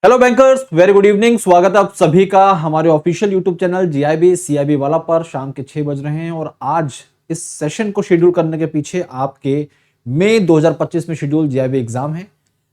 Hello bankers, very good evening. स्वागत है आप सभी का हमारे official YouTube channel GIB CIB वाला पर। शाम के 6 बज रहे हैं और आज इस सेशन को शेड्यूल करने के पीछे आपके मई 2025 में शेड्यूल जीआईबी एग्जाम है।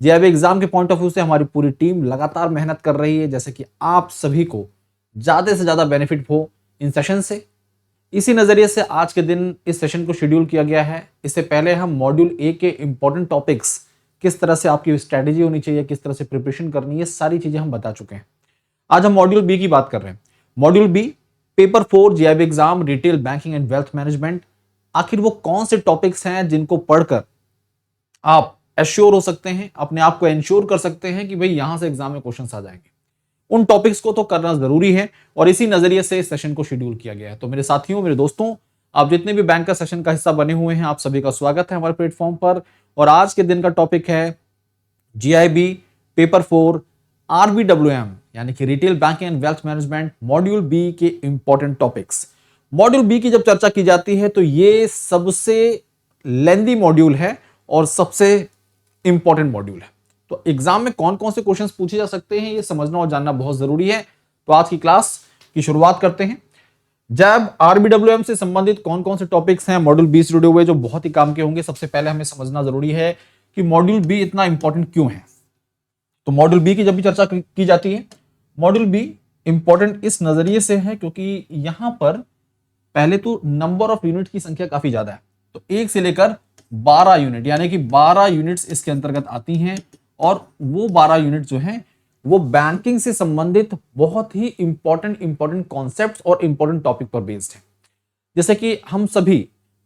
जीआईबी एग्जाम के पॉइंट ऑफ व्यू से हमारी पूरी टीम लगातार मेहनत कर रही है, जैसे कि आप सभी को ज्यादा से ज्यादा बेनिफिट हो इन सेशन से। इसी नजरिए से आज के दिन इस सेशन को शेड्यूल किया गया है। इससे पहले हम मॉड्यूल ए के इंपॉर्टेंट टॉपिक्स, किस तरह से आपकी स्ट्रेटेजी होनी चाहिए, किस तरह से प्रिपरेशन करनी है, सारी चीजें हम बता चुके हैं। आज हम मॉड्यूल बी की बात कर रहे हैं। Module B paper 4 JAIIB exam retail banking and wealth management. आखिर वो कौन से टॉपिक्स हैं जिनको पढ़कर आप एश्योर हो सकते हैं, अपने आप को एंश्योर कर सकते हैं कि भाई यहां से एग्जाम में क्वेश्चन आ जाएंगे। उन टॉपिक्स को तो करना जरूरी है और इसी नजरिए से इस सेशन को शेड्यूल किया गया है। तो मेरे साथियों, मेरे दोस्तों, आप जितने भी बैंक का सेशन का हिस्सा बने हुए हैं, आप सभी का स्वागत है हमारे प्लेटफॉर्म पर। और आज के दिन का टॉपिक है जीआईबी पेपर 4 आरबीडब्ल्यूएम यानी कि retail banking and wealth management module B के इंपॉर्टेंट टॉपिक्स। मॉड्यूल बी की जब चर्चा की जाती है तो ये सबसे लेंदी मॉड्यूल है और सबसे इंपॉर्टेंट मॉड्यूल है। तो एग्जाम में कौन कौन से क्वेश्चंस पूछे जा सकते हैं, ये समझना और जानना बहुत जरूरी है। तो आज की क्लास की शुरुआत करते हैं। जब आरबीडब्ल्यूएम से संबंधित कौन कौन से टॉपिक्स हैं मॉड्यूल बी से जुड़े हुए जो बहुत ही काम के होंगे, सबसे पहले हमें समझना जरूरी है कि मॉड्यूल बी इतना इंपॉर्टेंट क्यों है। तो मॉड्यूल बी की जब भी चर्चा की जाती है, मॉड्यूल बी इंपॉर्टेंट इस नजरिए से है क्योंकि यहां पर पहले तो नंबर ऑफ यूनिट की संख्या काफी ज्यादा है। तो 1 से लेकर 12 यूनिट यानी कि 12 यूनिट्स इसके अंतर्गत आती हैं और वो 12 यूनिट जो हैं वो बैंकिंग से संबंधित बहुत ही इंपॉर्टेंट कॉन्सेप्ट्स और इंपॉर्टेंट टॉपिक पर बेस्ड है। जैसे कि हम सभी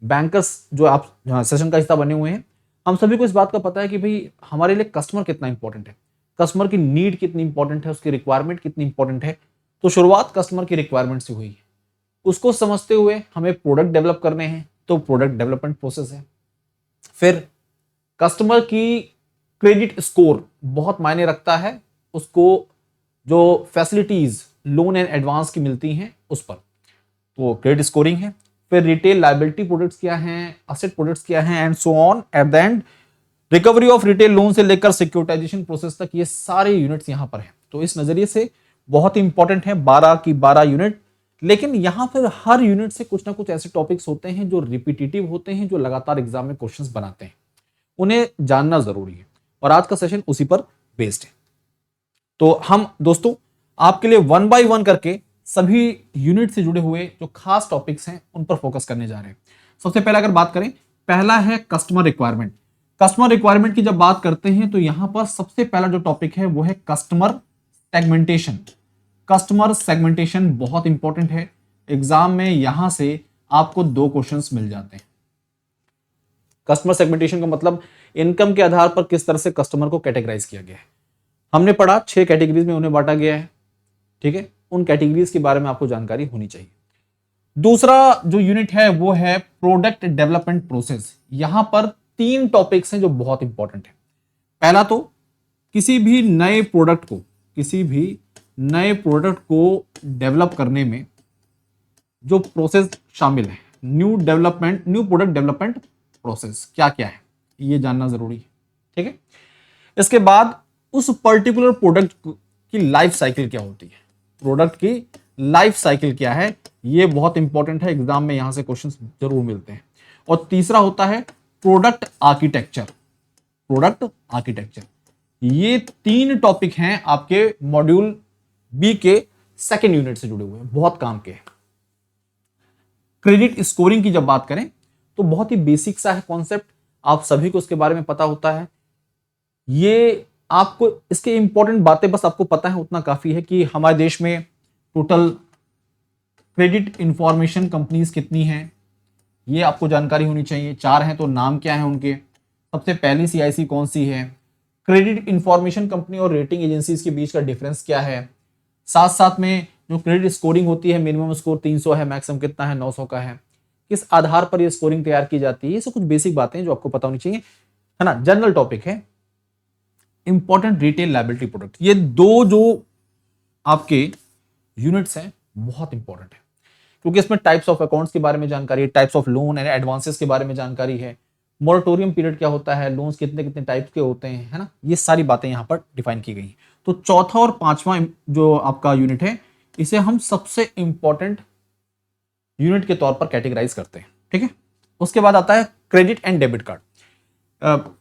बैंकर्स जो आप सेशन का हिस्सा बने हुए हैं, हम सभी को इस बात का पता है कि भाई हमारे लिए कस्टमर कितना इंपॉर्टेंट है, कस्टमर की नीड कितनी इंपॉर्टेंट है, उसकी रिक्वायरमेंट कितनी इंपॉर्टेंट है। तो शुरुआत कस्टमर की रिक्वायरमेंट से हुई है। उसको समझते हुए हमें प्रोडक्ट डेवलप करने हैं, तो प्रोडक्ट डेवलपमेंट प्रोसेस है। फिर कस्टमर की क्रेडिट स्कोर बहुत मायने रखता है, उसको जो फैसिलिटीज लोन एंड एडवांस की मिलती हैं उस पर, तो क्रेडिट स्कोरिंग है। फिर रिटेल लायबिलिटी प्रोडक्ट्स क्या हैं, असेट प्रोडक्ट्स क्या हैं and so on. At the end recovery of retail loan से लेकर सिक्योरिटाइजेशन प्रोसेस तक ये सारे यूनिट्स यहां पर हैं। तो इस नजरिए से बहुत ही इंपॉर्टेंट है 12 की 12 यूनिट। लेकिन यहां पर हर यूनिट से कुछ ना कुछ ऐसे टॉपिक्स होते हैं जो रिपीटेटिव होते हैं, जो लगातार एग्जाम में क्वेश्चंस बनाते हैं, उन्हें जानना जरूरी है और आज का सेशन उसी पर बेस्ड है। तो हम दोस्तों आपके लिए 1 बाय 1 करके सभी यूनिट से जुड़े हुए जो खास टॉपिक्स हैं उन पर फोकस करने जा रहे हैं। सबसे पहले अगर बात करें, पहला है कस्टमर रिक्वायरमेंट। कस्टमर रिक्वायरमेंट की जब बात करते हैं तो यहां पर सबसे पहला जो टॉपिक है वो है कस्टमर सेगमेंटेशन। कस्टमर सेगमेंटेशन बहुत इंपॉर्टेंट है। एग्जाम में यहां से आपको 2 क्वेश्चंस मिल जाते हैं। कस्टमर सेगमेंटेशन का मतलब इनकम के आधार पर किस तरह से कस्टमर को कैटेगराइज किया गया है। हमने पढ़ा 6 कैटेगरीज में उन्हें बांटा गया है, ठीक है। उन कैटेगरीज के बारे में आपको जानकारी होनी चाहिए। दूसरा जो यूनिट है वो है प्रोडक्ट डेवलपमेंट प्रोसेस। यहां पर 3 टॉपिक्स हैं जो बहुत इंपॉर्टेंट है। पहला तो किसी भी नए प्रोडक्ट को डेवलप करने में जो प्रोसेस शामिल है, न्यू प्रोडक्ट डेवलपमेंट प्रोसेस क्या क्या है, ये जानना जरूरी है, ठीक है। इसके बाद उस पर्टिकुलर प्रोडक्ट की लाइफ साइकिल क्या होती है, प्रोडक्ट की लाइफ साइकिल क्या है, ये बहुत इंपॉर्टेंट है। एग्जाम में यहां से क्वेश्चंस जरूर मिलते हैं। और तीसरा होता है प्रोडक्ट आर्किटेक्चर। ये 3 टॉपिक हैं आपके मॉड्यूल बी के सेकेंड यूनिट से जुड़े हुए हैं, बहुत काम के हैं। क्रेडिट स्कोरिंग की जब बात करें तो बहुत ही बेसिक सा है कॉन्सेप्ट, आप सभी को उसके बारे में पता होता है। ये आपको इसके इंपॉर्टेंट बातें बस आपको पता है उतना काफी है कि हमारे देश में टोटल क्रेडिट इंफॉर्मेशन कंपनीज कितनी हैं, ये आपको जानकारी होनी चाहिए। 4 हैं तो नाम क्या है उनके, सबसे पहली सीआईसी कौन सी है, क्रेडिट इंफॉर्मेशन कंपनी और रेटिंग एजेंसीज के बीच का डिफरेंस क्या है, साथ साथ में जो क्रेडिट स्कोरिंग होती है, मिनिमम स्कोर 300 है, मैक्सिमम कितना है 900 का है, किस आधार पर यह स्कोरिंग तैयार की जाती है। ये सब कुछ बेसिक बातें जो आपको पता होनी चाहिए, है ना। जनरल टॉपिक है इंपॉर्टेंट रिटेल लायबिलिटी प्रोडक्ट। ये 2 जो आपके यूनिट्स हैं बहुत इंपॉर्टेंट है क्योंकि इसमें टाइप्स ऑफ अकाउंट्स के बारे में जानकारी है, types of loan and advances के बारे में जानकारी है, मोरेटोरियम पीरियड क्या होता है, लोन्स कितने कितने टाइप के होते हैं, है ना, ये सारी बातें यहाँ पर डिफाइन की गई। तो चौथा और पांचवा जो आपका यूनिट है, इसे हम सबसे इंपॉर्टेंट यूनिट के तौर पर कैटेगराइज करते हैं, ठीक है। उसके बाद आता है credit and debit card.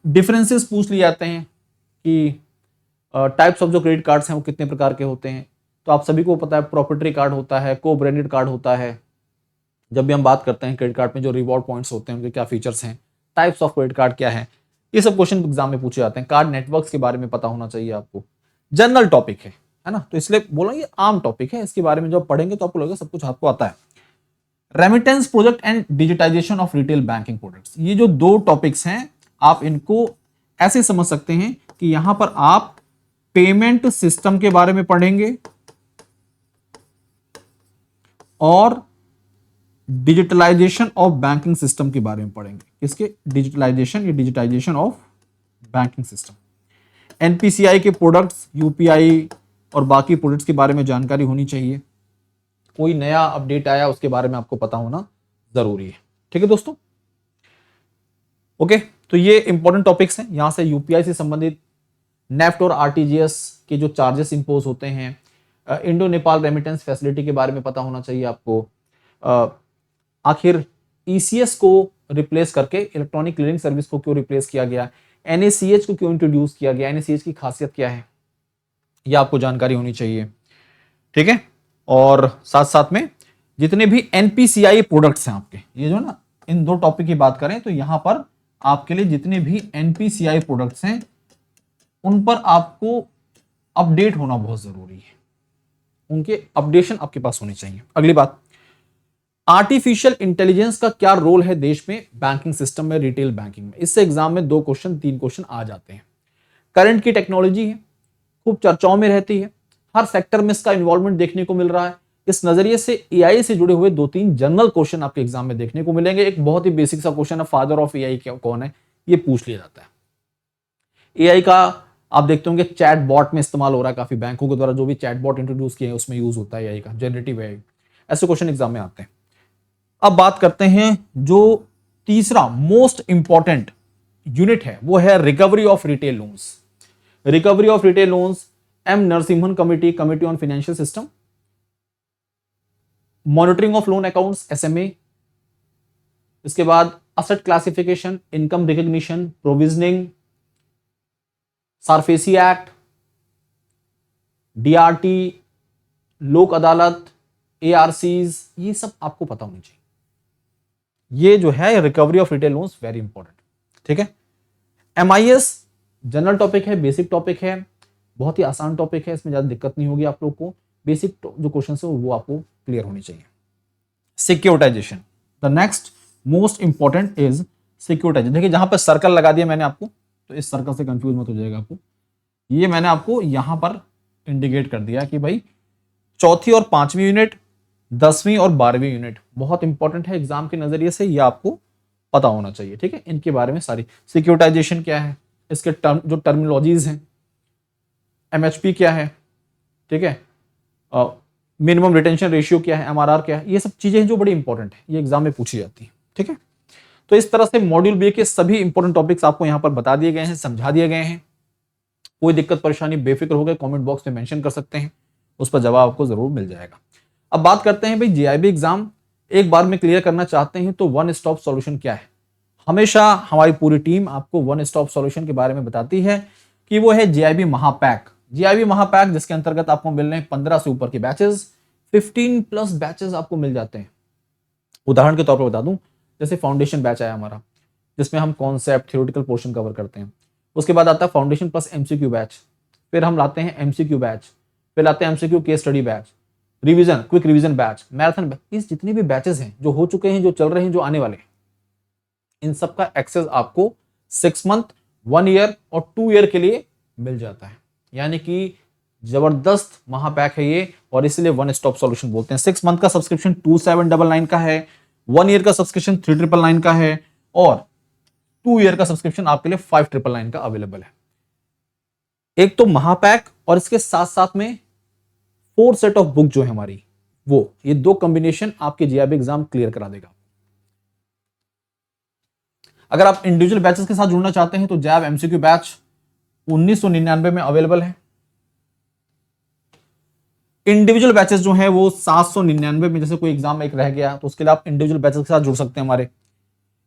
Differences पूछ लिए जाते हैं कि टाइप्स ऑफ जो क्रेडिट कार्ड्स हैं वो कितने प्रकार के होते हैं। तो आप सभी को पता है, प्रॉपर्टी कार्ड होता है, को ब्रांडेड कार्ड होता है। जब भी हम बात करते हैं क्रेडिट कार्ड में जो रिवॉर्ड पॉइंट्स होते हैं उनके क्या फीचर्स हैं, टाइप्स ऑफ क्रेडिट कार्ड क्या है, ये सब क्वेश्चन एग्जाम में पूछे जाते हैं। कार्ड नेटवर्क्स के बारे में पता होना चाहिए आपको, जनरल टॉपिक है ना, तो इसलिए बोला ये आम टॉपिक है, इसके बारे में जब पढ़ेंगे तो आपको लगेगा सब कुछ आपको आता है। Remittance project and digitisation of retail banking products, ये जो दो टॉपिक्स हैं आप इनको ऐसे समझ सकते हैं कि यहां पर आप पेमेंट सिस्टम के बारे में पढ़ेंगे और डिजिटलाइजेशन ऑफ बैंकिंग सिस्टम के बारे में पढ़ेंगे। किसके? डिजिटलाइजेशन या digitisation of banking system. NPCI के प्रोडक्ट्स, यूपीआई और बाकी प्रोडक्ट्स के बारे में जानकारी होनी चाहिए। कोई नया अपडेट आया उसके बारे में आपको पता होना जरूरी है, ठीक है दोस्तों। ओके, तो ये इंपॉर्टेंट टॉपिक्स हैं। यहां से यूपीआई से संबंधित नेफ्ट और आरटीजीएस के जो चार्जेस इंपोज होते हैं, इंडो नेपाल रेमिटेंस फैसिलिटी के बारे में पता होना चाहिए आपको। आखिर ईसीएस को रिप्लेस करके इलेक्ट्रॉनिक क्लियरिंग सर्विस को क्यों रिप्लेस किया गया, एनएसीएच को क्यों इंट्रोड्यूस किया गया, एनएसीएच की खासियत क्या है, ये आपको जानकारी होनी चाहिए, ठीक है। और साथ साथ में जितने भी एनपीसीआई प्रोडक्ट्स हैं आपके, ये जो ना इन दो टॉपिक की बात करें तो यहां पर आपके लिए जितने भी एनपीसीआई प्रोडक्ट्स हैं उन पर आपको अपडेट होना बहुत जरूरी है, उनके अपडेशन आपके पास होने चाहिए। अगली बात, आर्टिफिशियल इंटेलिजेंस का क्या रोल है देश में बैंकिंग सिस्टम में, रिटेल बैंकिंग में। इससे एग्जाम में 2 क्वेश्चन 3 क्वेश्चन आ जाते हैं। करंट की टेक्नोलॉजी है, खूब चर्चाओं में रहती है, हर सेक्टर में इसका इन्वॉल्वमेंट देखने को मिल रहा है। इस नजरिए से एआई से जुड़े हुए 2-3 जनरल क्वेश्चन आपके एग्जाम में देखने को मिलेंगे। एक बहुत ही बेसिक सा क्वेश्चन है, फादर ऑफ एआई कौन है, ये पूछ लिया जाता है। एआई का आप देखते होंगे चैट बॉट में इस्तेमाल हो रहा है, काफी बैंकों के द्वारा जो भी चैट बॉट इंट्रोड्यूस किए हैं उसमें यूज होता है एआई का, जनरेटिव एआई। ऐसे क्वेश्चन एग्जाम में आते हैं। अब बात करते हैं जो तीसरा मोस्ट इंपॉर्टेंट यूनिट है, वो है recovery of retail loans. Recovery of retail loans, M Narasimhan committee, committee on financial system, monitoring of loan accounts, SMA. इसके बाद asset classification, income recognition, provisioning, SARFAESI act, DRT, Lok Adalat, ARCs, ये सब आपको पता होनी चाहिए। ये जो है recovery of retail loans very important, ठीक है। एमआईएस जनरल टॉपिक है, बेसिक टॉपिक है, बहुत ही आसान टॉपिक है, इसमें ज्यादा दिक्कत नहीं होगी आप लोग को। बेसिक जो क्वेश्चन है वो आपको क्लियर होनी चाहिए। Securitisation, the next most important is securitisation. देखिए जहां पर सर्कल लगा दिया मैंने आपको, तो इस सर्कल से कंफ्यूज मत हो जाएगा आपको। ये मैंने आपको यहां पर इंडिकेट कर दिया कि भाई चौथी और 5वीं यूनिट, 10वीं और 12वीं यूनिट बहुत इंपॉर्टेंट है एग्जाम के नजरिए से, ये आपको पता होना चाहिए, ठीक है। इनके बारे में सारी, सिक्योरिटाइजेशन क्या है, इसके जो टर्मिनोलॉजीज हैं, एमएचपी क्या है, ठीक है, मिनिमम रिटेंशन रेशियो क्या है, एमआरआर क्या है, ये सब चीजें हैं जो बड़ी इंपॉर्टेंट है, ये एग्जाम में पूछी जाती है, ठीक है। तो इस तरह से मॉड्यूल बी के सभी इंपॉर्टेंट टॉपिक्स आपको यहां पर बता दिए गए हैं, समझा दिए गए हैं। कोई दिक्कत परेशानी बेफिक्र हो गए कमेंट बॉक्स में मेंशन कर सकते हैं, उस पर जवाब आपको जरूर मिल जाएगा। अब बात करते हैं भाई जीआईबी एग्जाम एक बार में क्लियर करना चाहते हैं तो वन स्टॉप सॉल्यूशन क्या है। हमेशा हमारी पूरी टीम आपको वन स्टॉप सॉल्यूशन के बारे में बताती है कि वो है जीआईबी महापैक। जीआईबी महापैक जिसके अंतर्गत आपको मिल रहे हैं 15 से ऊपर के बैचेस, 15+ बैचेस आपको मिल जाते हैं। उदाहरण के तौर पर बता दूं, जैसे फाउंडेशन बैच आया हमारा जिसमें हम कॉन्सेप्ट थ्योरेटिकल पोर्शन कवर करते हैं, उसके बाद आता है फाउंडेशन प्लस एमसीक्यू बैच, फिर हम लाते हैं एमसीक्यू बैच, फिर लाते हैं MCQ case study batch, revision, quick revision batch, marathon batch. इस जितने भी बैचेस हैं जो हो चुके हैं, जो चल रहे हैं, जो आने वाले हैं, इन सब का एक्सेस आपको 6 मंथ, 1 ईयर और 2 ईयर के लिए मिल जाता है। यानी कि जबरदस्त महापैक है ये, और इसलिए वन स्टॉप सॉल्यूशन बोलते हैं। 6 मंथ का सब्सक्रिप्शन 2799 का है, 1 ईयर का सब्सक्रिप्शन 3999 का है, और 2 ईयर का सब्सक्रिप्शन आपके लिए 5999 का अवेलेबल है। एक तो महापैक और इसके साथ साथ में 4 सेट ऑफ बुक जो है हमारी, वो ये 2 कॉम्बिनेशन आपके जीआईबी एग्जाम क्लियर करा देगा। अगर आप इंडिविजुअल बैचेस के साथ जुड़ना चाहते हैं तो जैब एमसीक्यू बैच 1999 में अवेलेबल है। इंडिविजुअल बैचेस जो हैं वो 799 में, जैसे कोई एग्जाम एक रह गया तो उसके लिए आप इंडिविजुअल बैचेस के साथ जुड़ सकते हैं हमारे।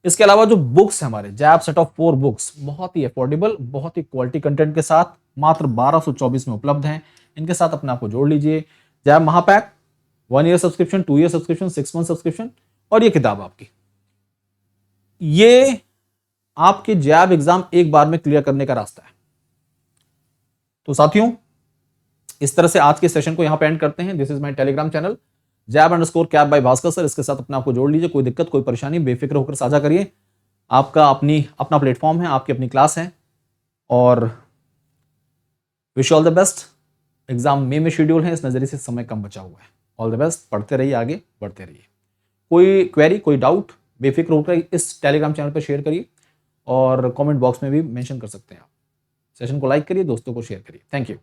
इसके अलावा जो बुक्स है हमारे जैब सेट ऑफ 4 बुक्स बहुत ही अफोर्डेबल, बहुत ही क्वालिटी कंटेंट के साथ मात्र 1224 में उपलब्ध हैं। इनके साथ अपने आप को जोड़ लीजिए। जैब महापैक 1 year subscription, 2 year subscription, 6 month subscription और ये किताब आपकी, ये आपके जैब एग्जाम एक बार में क्लियर करने का रास्ता है। तो साथियों, इस तरह से आज के सेशन को यहां पे एंड करते हैं। This is my Telegram channel jab_cap by Bhaskar sir. इसके साथ अपने आपको जोड़ लीजिए। कोई दिक्कत, कोई परेशानी, बेफिक्र होकर साझा करिए। आपका अपना प्लेटफॉर्म है, आपकी अपनी क्लास है। और wish all the best. Exam मई में शेड्यूल है, इस नजरिए से समय कम बचा हुआ है। ऑल द बेस्ट, पढ़ते रहिए, आगे बढ़ते रहिए। कोई क्वेरी, कोई डाउट, बेफिक्र होकर इस टेलीग्राम चैनल पर शेयर करिए और कमेंट बॉक्स में भी मेंशन कर सकते हैं आप। सेशन को लाइक करिए, दोस्तों को शेयर करिए। Thank you.